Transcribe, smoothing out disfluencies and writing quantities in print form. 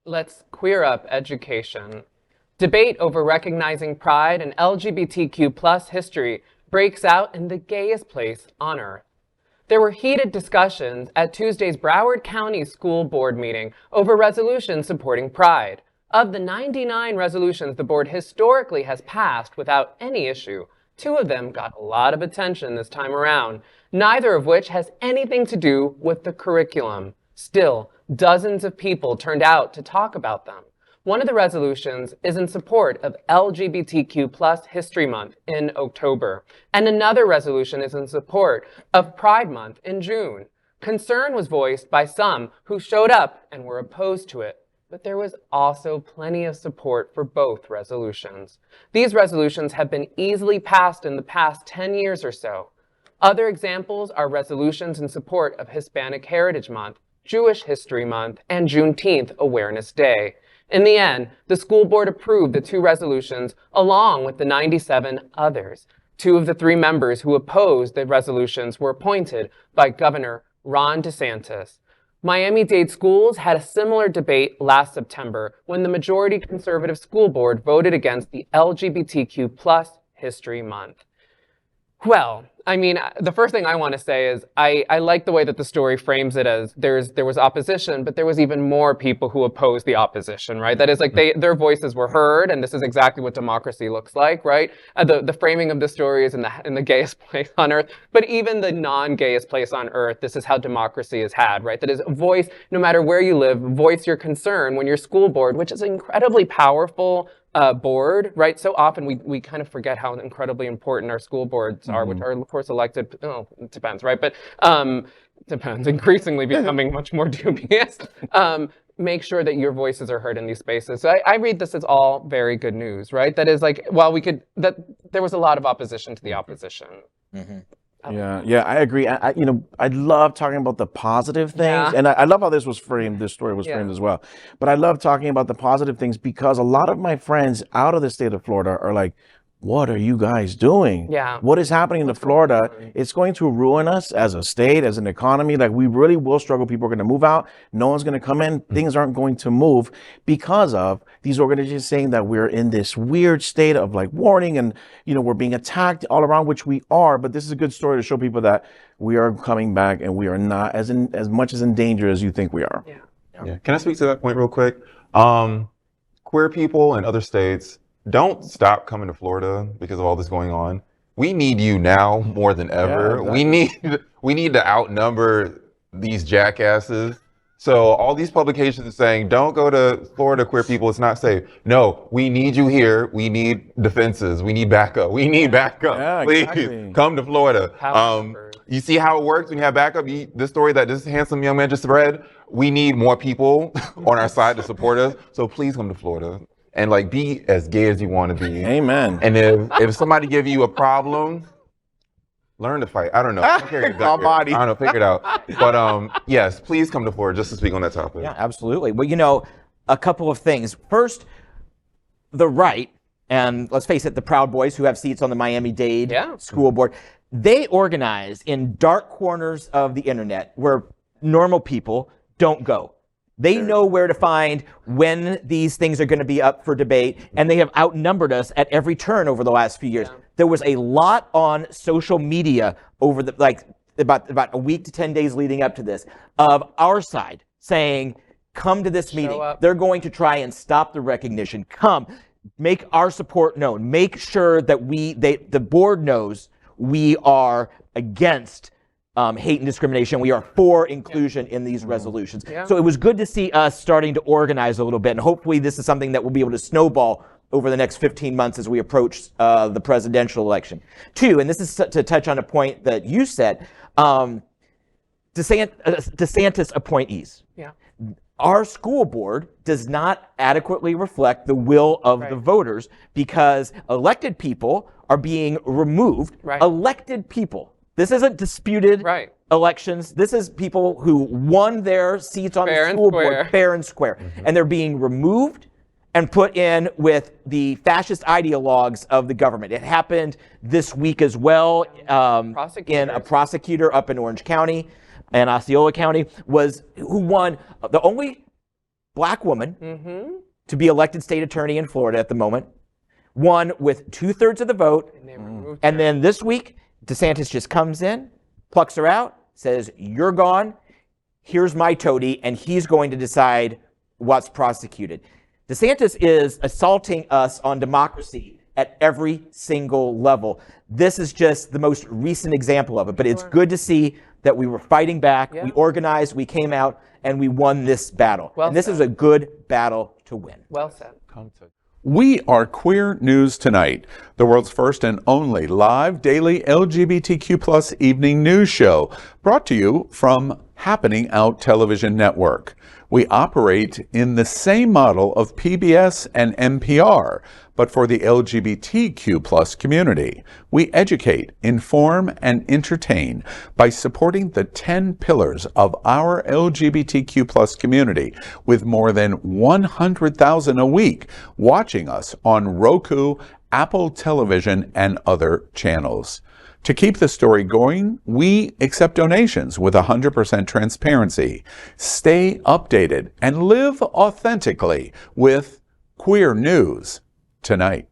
Let's queer up education. Debate over recognizing pride and LGBTQ plus history breaks out in the gayest place on earth. There were heated discussions at Tuesday's Broward County School Board meeting over resolutions supporting pride. Of the 99 resolutions the board historically has passed without any issue, 2 of them got a lot of attention this time around, neither of which has anything to do with the curriculum. Still, dozens of people turned out to talk about them. One of the resolutions is in support of LGBTQ plus History Month in October, and another resolution is in support of Pride Month in June. Concern was voiced by some who showed up and were opposed to it, but there was also plenty of support for both resolutions. These resolutions have been easily passed in the past 10 years or so. Other examples are resolutions in support of Hispanic Heritage Month, Jewish History Month, and Juneteenth Awareness Day. In the end, the school board approved the 2 resolutions along with the 97 others. 2 of the 3 members who opposed the resolutions were appointed by Governor Ron DeSantis. Miami-Dade schools had a similar debate last September when the majority conservative school board voted against the LGBTQ plus History Month. Well, I mean, the first thing I want to say is I like the way that the story frames it as there was opposition, but there was even more people who opposed the opposition, right? That is like their voices were heard, and this is exactly what democracy looks like, right? The framing of the story is in the gayest place on earth, but even the non-gayest place on earth, this is how democracy is had, right? That is voice, no matter where you live, voice your concern when your school board, which is an incredibly powerful board, right? So often we kind of forget how incredibly important our school boards are, which are of course elected, it depends, right? But depends, increasingly becoming much more dubious. Make sure that your voices are heard in these spaces. So I read this as all very good news, right? That is like, while that there was a lot of opposition to the opposition. Mm-hmm. Yeah, I agree. I love talking about the positive things, and I love how this story was framed as well. But I love talking about the positive things because a lot of my friends out of the state of Florida are like, what are you guys doing? Yeah. What is happening in Florida? It's going to ruin us as a state, as an economy. Like, we really will struggle. People are going to move out. No one's going to come in. Things aren't going to move because of these organizations saying that we're in this weird state of like warning and, we're being attacked all around, which we are. But this is a good story to show people that we are coming back and we are not as much as in danger as you think we are. Yeah. Can I speak to that point real quick? Queer people in other states, don't stop coming to Florida because of all this going on. We need you now more than ever. Yeah, exactly. We need to outnumber these jackasses. So all these publications saying, don't go to Florida, queer people, it's not safe. No, we need you here. We need defenses. We need backup. We need backup. Yeah, please exactly. Come to Florida. You see how it works when you have backup? This story that this handsome young man just read, we need more people on our side to support us. So please come to Florida. And like, be as gay as you want to be. Amen. And if somebody give you a problem, learn to fight. I don't know. Figure it out. But yes, please come to Florida just to speak on that topic. Yeah, absolutely. Well, a couple of things. First, the right, and let's face it, the Proud Boys who have seats on the Miami-Dade School Board, they organize in dark corners of the internet where normal people don't go. They know where to find when these things are going to be up for debate, and they have outnumbered us at every turn over the last few years. There was a lot on social media over about a week to 10 days leading up to this of our side saying, come to this meeting. They're going to try and stop the recognition. Come, make our support known. Make sure that the board knows we are against hate and discrimination. We are for inclusion in these resolutions. So it was good to see us starting to organize a little bit, and hopefully this is something that we'll be able to snowball over the next 15 months as we approach the presidential election. 2, and this is to touch on a point that you said, DeSantis appointees. Our school board does not adequately reflect the will of the voters because elected people are being removed. Elected people. This isn't disputed elections. This is people who won their seats on the school board fair and square. And they're being removed and put in with the fascist ideologues of the government. It happened this week as well in a prosecutor up in Orange County and Osceola County who won. The only black woman to be elected state attorney in Florida at the moment. Won with 2/3 of the vote. And then this week, DeSantis just comes in, plucks her out, says, you're gone. Here's my toady. And he's going to decide what's prosecuted. DeSantis is assaulting us on democracy at every single level. This is just the most recent example of it. But it's good to see that we were fighting back. We organized, we came out, and we won this battle. And this is a good battle to win. Well said. We are Queer News Tonight, the world's first and only live daily LGBTQ+ evening news show, brought to you from Happening Out Television Network. We operate in the same model of PBS and NPR, but for the LGBTQ+ community. We educate, inform, and entertain by supporting the 10 pillars of our LGBTQ+ community, with more than 100,000 a week watching us on Roku, Apple Television, and other channels. To keep the story going, we accept donations with 100% transparency. Stay updated and live authentically with Queer News Tonight.